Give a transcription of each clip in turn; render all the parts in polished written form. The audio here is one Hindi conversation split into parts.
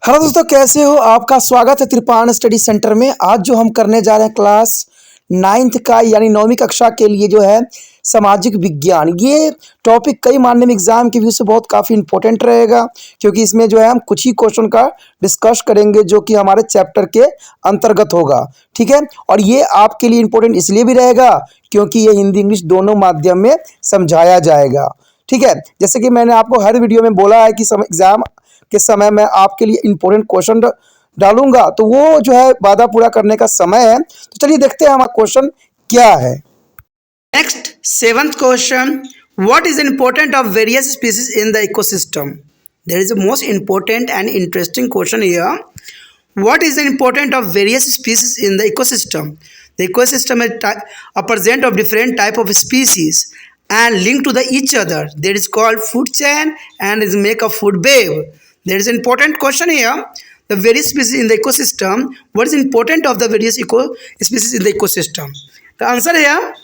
हेलो दोस्तों, कैसे हो? आपका स्वागत है त्रिपाण स्टडी सेंटर में। आज जो हम करने जा रहे हैं क्लास 9th का यानी 9वीं कक्षा के लिए जो है सामाजिक विज्ञान। ये टॉपिक कई माध्यमिक एग्जाम के व्यू से बहुत काफ़ी इंपॉर्टेंट रहेगा, क्योंकि इसमें जो है हम कुछ ही क्वेश्चन का डिस्कस करेंगे जो कि हमारे चैप्टर के अंतर्गत होगा। ठीक है, और ये आपके लिए इम्पोर्टेंट इसलिए भी रहेगा क्योंकि ये हिंदी इंग्लिश दोनों माध्यम में समझाया जाएगा। ठीक है, जैसे कि मैंने आपको हर वीडियो में बोला है कि एग्जाम के समय मैं आपके लिए इंपॉर्टेंट क्वेश्चन डालूंगा, तो वो जो है वादा पूरा करने का समय है। तो चलिए देखते हैं हमारा क्वेश्चन क्या है। Next, seventh question. What is the importance of various species in the ecosystem? There is a most important and interesting question here. What is the importance of various species in the ecosystem? The ecosystem is a present of different type of species and linked to each other. That is called food chain and is make a food web. There is an important question here. The various species in the ecosystem. What is important of the various species in the ecosystem? The answer here.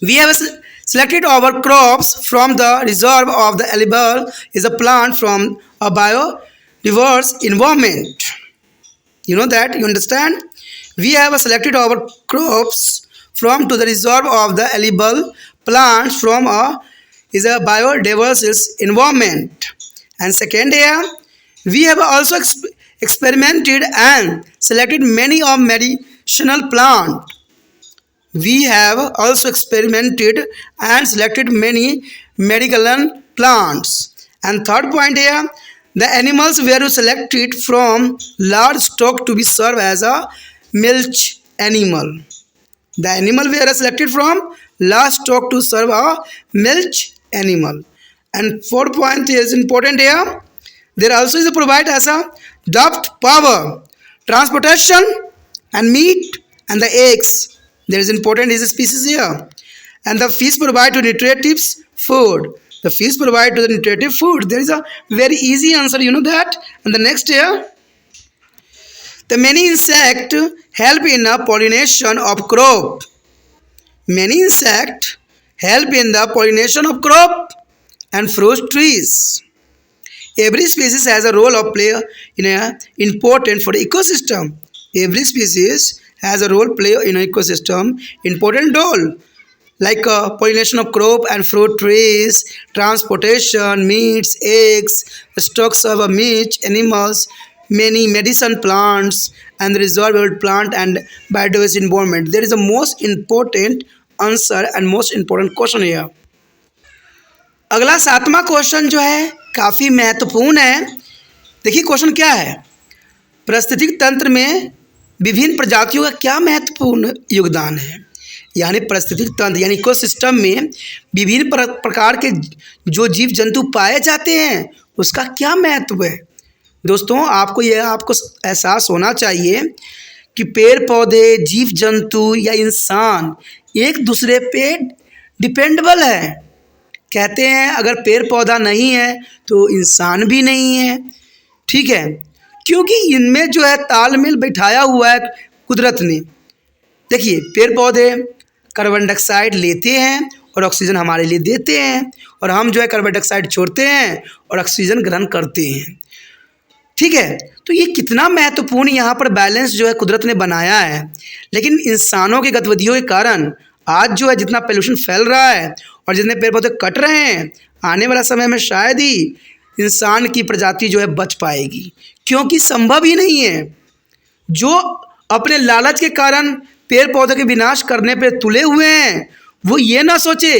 We have selected our crops from the reserve of the edible is a plant from a biodiverse environment. You know that? You understand? We have selected our crops from to the reserve of the edible plants from a biodiverse environment. And second here, we have also experimented and selected many of medicinal plants. We have also experimented and selected many medicinal plants. And third point here, the animals were selected from large stock to be served as a milk animal. The animal were selected from large stock to serve a milk animal. And fourth point is important here. There also is provide as a draft power, transportation, and meat and the eggs. There is important is a species here. And the fish provide to nutritive food. The fish provide to the nutritive food. There is a very easy answer, you know that. And the next here, the many insects help in the pollination of crop. Many insects help in the pollination of crop and fruit trees. Every species has a role of play in a important for the ecosystem. Every species has a role play in an ecosystem, important role like pollination of crop and fruit trees, transportation, meats, eggs, stocks of meat, animals, many medicine plants, and the reservoir plant and biodiversity environment. There is a most important answer and most important question here. अगला सातवां क्वेश्चन जो है काफ़ी महत्वपूर्ण है। देखिए क्वेश्चन क्या है, पारिस्थितिकी तंत्र में विभिन्न प्रजातियों का क्या महत्वपूर्ण योगदान है। यानी पारिस्थितिकी तंत्र यानी इकोसिस्टम में विभिन्न प्रकार के जो जीव जंतु पाए जाते हैं उसका क्या महत्व है। दोस्तों आपको एहसास होना चाहिए कि पेड़ पौधे, जीव जंतु या इंसान एक दूसरे पे डिपेंडेबल है। कहते हैं अगर पेड़ पौधा नहीं है तो इंसान भी नहीं है। ठीक है, क्योंकि इनमें जो है तालमेल बैठाया हुआ है कुदरत ने। देखिए पेड़ पौधे कार्बन डाइऑक्साइड लेते हैं और ऑक्सीजन हमारे लिए देते हैं, और हम जो है कार्बन डाइऑक्साइड छोड़ते हैं और ऑक्सीजन ग्रहण करते हैं। ठीक है, तो ये कितना महत्वपूर्ण यहाँ पर बैलेंस जो है कुदरत ने बनाया है। लेकिन इंसानों की गतिविधियों के कारण आज जो है जितना पोल्यूशन फैल रहा है और जितने पेड़ पौधे कट रहे हैं, आने वाला समय में शायद ही इंसान की प्रजाति जो है बच पाएगी, क्योंकि संभव ही नहीं है। जो अपने लालच के कारण पेड़ पौधे के विनाश करने पे तुले हुए हैं वो ये ना सोचे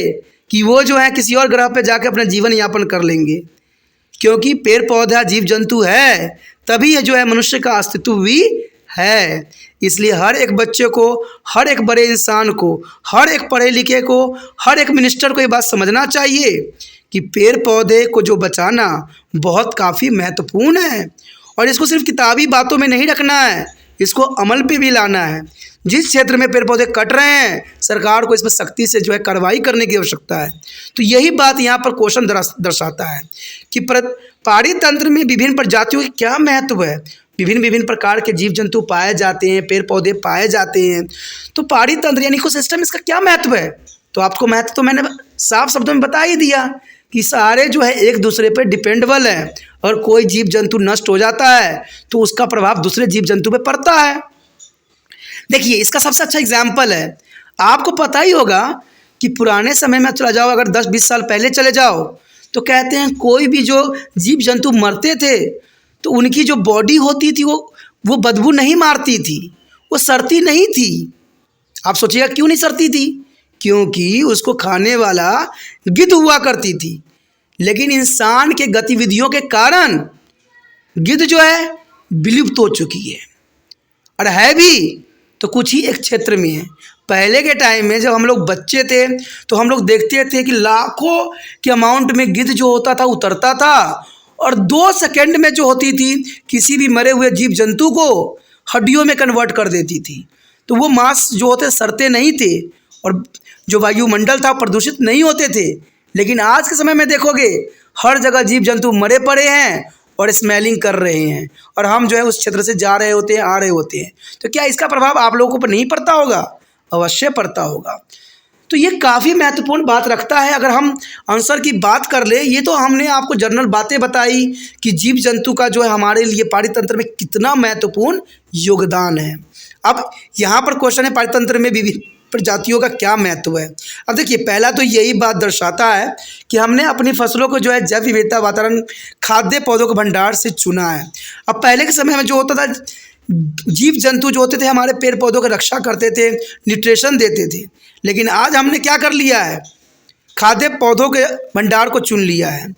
कि वो जो है किसी और ग्रह पे जाके अपना जीवन यापन कर लेंगे, क्योंकि पेड़ पौधा जीव जंतु है तभी जो है मनुष्य का अस्तित्व भी है। इसलिए हर एक बच्चे को, हर एक बड़े इंसान को, हर एक पढ़े लिखे को, हर एक मिनिस्टर को ये बात समझना चाहिए कि पेड़ पौधे को जो बचाना बहुत काफ़ी महत्वपूर्ण है, और इसको सिर्फ किताबी बातों में नहीं रखना है, इसको अमल पे भी लाना है। जिस क्षेत्र में पेड़ पौधे कट रहे हैं सरकार को इस पर सख्ती से जो है कार्रवाई करने की आवश्यकता है। तो यही बात यहाँ पर क्वेश्चन दर्शाता है कि पहाड़ी तंत्र में विभिन्न प्रजातियों के क्या महत्व है। विभिन्न प्रकार के जीव जंतु पाए जाते हैं, पेड़ पौधे पाए जाते हैं, तो पहाड़ी तंत्र यानी इकोसिस्टम इसका क्या महत्व है। तो आपको महत्व तो मैंने साफ शब्दों में बता ही दिया कि सारे जो है एक दूसरे पे डिपेंडेबल हैं। और कोई जीव जंतु नष्ट हो जाता है तो उसका प्रभाव दूसरे जीव जंतु पे पड़ता है। देखिए इसका सबसे अच्छा एग्जाम्पल है, आपको पता ही होगा कि पुराने समय में चला जाओ, अगर 10-20 साल पहले चले जाओ तो कहते हैं कोई भी जो जीव जंतु मरते थे तो उनकी जो बॉडी होती थी वो बदबू नहीं मारती थी, वो सड़ती नहीं थी। आप सोचिएगा क्यों नहीं सड़ती थी? क्योंकि उसको खाने वाला गिद्ध हुआ करती थी। लेकिन इंसान के गतिविधियों के कारण गिद्ध जो है विलुप्त हो चुकी है, और है भी तो कुछ ही एक क्षेत्र में है। पहले के टाइम में जब हम लोग बच्चे थे तो हम लोग देखते थे कि लाखों के अमाउंट में गिद्ध जो होता था उतरता था, और 2 सेकंड में जो होती थी किसी भी मरे हुए जीव जंतु को हड्डियों में कन्वर्ट कर देती थी। तो वो मांस जो होते सड़ते नहीं थे और जो वायुमंडल था प्रदूषित नहीं होते थे। लेकिन आज के समय में देखोगे हर जगह जीव जंतु मरे पड़े हैं और स्मेलिंग कर रहे हैं, और हम जो है उस क्षेत्र से जा रहे होते हैं, आ रहे होते हैं। तो क्या इसका प्रभाव आप लोगों पर नहीं पड़ता होगा? अवश्य पड़ता होगा। तो ये काफ़ी महत्वपूर्ण बात रखता है। अगर हम आंसर की बात कर ले, ये तो हमने आपको जनरल बातें बताई कि जीव जंतु का जो है हमारे लिए पारितंत्र में कितना महत्वपूर्ण योगदान है। अब यहाँ पर क्वेश्चन है पारितंत्र में विभिन्न प्रजातियों का क्या महत्व है। अब देखिए पहला तो यही बात दर्शाता है कि हमने अपनी फसलों को जो है जैव विविधता वातावरण खाद्य पौधों के भंडार से चुना है। अब पहले के समय में जो होता था जीव जंतु जो होते थे हमारे पेड़ पौधों की रक्षा करते थे, न्यूट्रिशन देते थे। लेकिन आज हमने क्या कर लिया है, खाद्य पौधों के भंडार को चुन लिया है।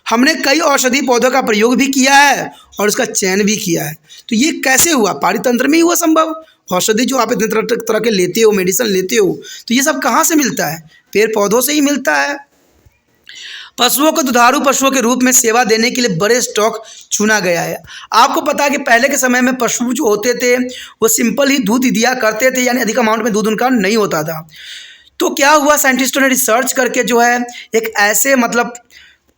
हमने कई औषधि पौधों का प्रयोग भी किया है और उसका चयन भी किया है। तो ये कैसे हुआ? पारितंत्र में ही हुआ संभव। औषधि जो आप इतने तरह के लेते हो, मेडिसिन लेते हो, तो ये सब कहाँ से मिलता है? पेड़ पौधों से ही मिलता है। पशुओं को दुधारू पशुओं के रूप में सेवा देने के लिए बड़े स्टॉक चुना गया है। आपको पता है कि पहले के समय में पशु जो होते थे वो सिंपल ही दूध दिया करते थे, यानी अधिक अमाउंट में दूध उनका नहीं होता था। तो क्या हुआ, साइंटिस्टों ने रिसर्च करके जो है एक ऐसे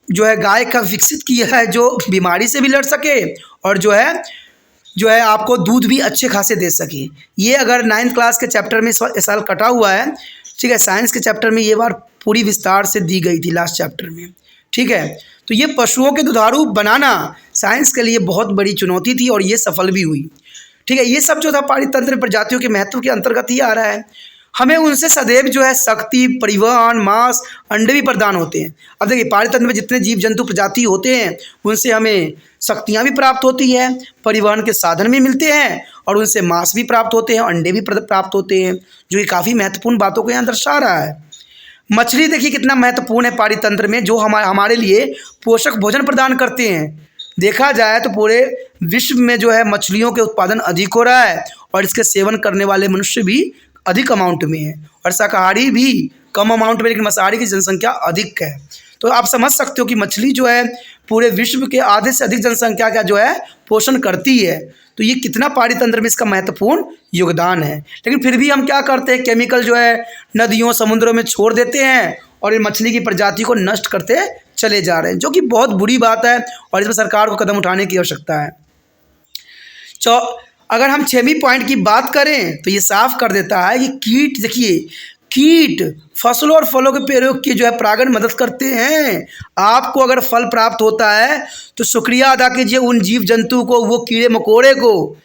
जो है गाय का विकसित किया है जो बीमारी से भी लड़ सके और जो है आपको दूध भी अच्छे खासे दे सके। ये अगर 9th क्लास के चैप्टर में इस साल कटा हुआ है, ठीक है, साइंस के चैप्टर में ये बार पूरी विस्तार से दी गई थी लास्ट चैप्टर में, ठीक है। तो ये पशुओं के दुधारू बनाना साइंस के लिए बहुत बड़ी चुनौती थी और ये सफल भी हुई, ठीक है। ये सब जो था पारितंत्र प्रजातियों के महत्व के अंतर्गत ही आ रहा है। हमें उनसे सदैव जो है शक्ति, परिवहन, मांस, अंडे भी प्रदान होते हैं। अब देखिए पारितंत्र में जितने जीव जंतु प्रजाति होते हैं उनसे हमें शक्तियाँ भी प्राप्त होती है, परिवहन के साधन भी मिलते हैं और उनसे मांस भी प्राप्त होते हैं, अंडे भी प्राप्त होते हैं, जो ये काफ़ी महत्वपूर्ण बातों को यहाँ दर्शा रहा है। मछली देखिए कितना महत्वपूर्ण है पारितंत्र में, जो हमारे लिए पोषक भोजन प्रदान करते हैं। देखा जाए तो पूरे विश्व में जो है मछलियों के उत्पादन अधिक हो रहा है और इसके सेवन करने वाले मनुष्य भी अधिक अमाउंट में है और शाकाहारी भी कम अमाउंट में, लेकिन मांसाहारी की जनसंख्या अधिक है। तो आप समझ सकते हो कि मछली जो है पूरे विश्व के आधे से अधिक जनसंख्या का जो है पोषण करती है। तो ये कितना पारितंत्र में इसका महत्वपूर्ण योगदान है। लेकिन फिर भी हम क्या करते हैं, केमिकल जो है नदियों समुद्रों में छोड़ देते हैं और इन मछली की प्रजाति को नष्ट करते चले जा रहे हैं, जो कि बहुत बुरी बात है और इसमें सरकार को कदम उठाने की आवश्यकता है। अगर हम 6वीं पॉइंट की बात करें तो ये साफ कर देता है कि कीट, देखिए कीट फसलों और फलों के पेड़ों की जो है परागण मदद करते हैं। आपको अगर फल प्राप्त होता है तो शुक्रिया अदा कीजिए उन जीव जंतु को, वो कीड़े मकोड़े को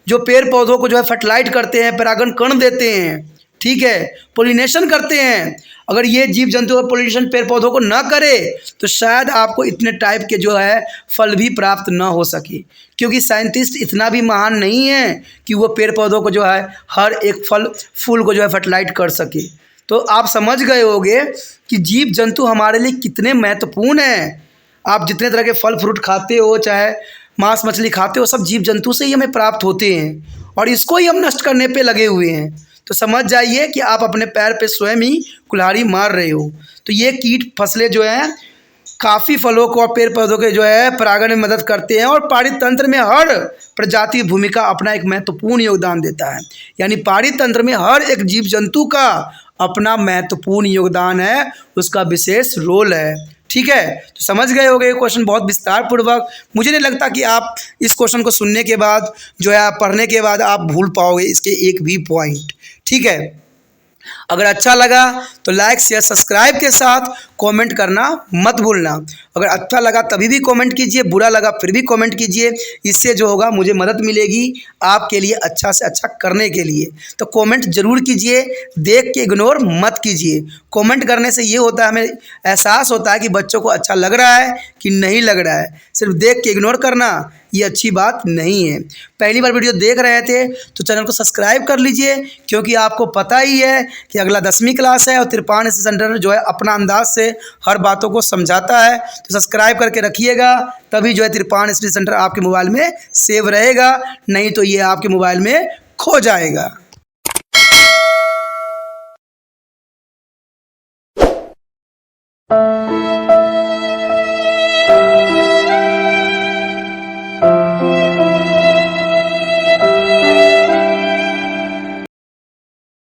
जो पेड़ पौधों को जो है फर्टिलाइज करते हैं, परागण कण देते हैं, ठीक है, पोलिनेशन करते हैं। अगर ये जीव जंतु पोलिनेशन पेड़ पौधों को ना करे तो शायद आपको इतने टाइप के जो है फल भी प्राप्त ना हो सके, क्योंकि साइंटिस्ट इतना भी महान नहीं है कि वो पेड़ पौधों को जो है हर एक फल फूल को जो है फर्टिलाइज कर सके। तो आप समझ गए होंगे कि जीव जंतु हमारे लिए कितने महत्वपूर्ण हैं। आप जितने तरह के फल फ्रूट खाते हो, चाहे मांस मछली खाते हो, सब जीव जंतु से ही हमें प्राप्त होते हैं और इसको ही हम नष्ट करने पे लगे हुए हैं। तो समझ जाइए कि आप अपने पैर पे स्वयं ही कुल्हाड़ी मार रहे हो। तो ये कीट फसलें जो हैं काफ़ी फलों को और पेड़ पौधों के जो है परागण में मदद करते हैं और पारितंत्र में हर प्रजाति की भूमिका अपना एक महत्वपूर्ण योगदान देता है। यानी पारितंत्र में हर एक जीव जंतु का अपना महत्वपूर्ण योगदान है, उसका विशेष रोल है, ठीक है। तो समझ गए होंगे, ये क्वेश्चन बहुत विस्तार पूर्वक, मुझे नहीं लगता कि आप इस क्वेश्चन को सुनने के बाद जो है पढ़ने के बाद आप भूल पाओगे इसके एक भी पॉइंट, ठीक है। अगर अच्छा लगा तो लाइक शेयर सब्सक्राइब के साथ कमेंट करना मत भूलना। अगर अच्छा लगा तभी भी कमेंट कीजिए, बुरा लगा फिर भी कमेंट कीजिए। इससे जो होगा मुझे मदद मिलेगी आपके लिए अच्छा से अच्छा करने के लिए। तो कमेंट ज़रूर कीजिए, देख के इग्नोर मत कीजिए। कमेंट करने से ये होता है, हमें एहसास होता है कि बच्चों को अच्छा लग रहा है कि नहीं लग रहा है। सिर्फ देख के इग्नोर करना ये अच्छी बात नहीं है। पहली बार वीडियो देख रहे थे तो चैनल को सब्सक्राइब कर लीजिए, क्योंकि आपको पता ही है कि अगला 10वीं क्लास है और तिरपान सेंटर जो है अपना अंदाज से हर बातों को समझाता है। तो सब्सक्राइब करके रखिएगा, तभी जो है तिरपान स्टडी सेंटर आपके मोबाइल में सेव रहेगा, नहीं तो ये आपके मोबाइल में खो जाएगा।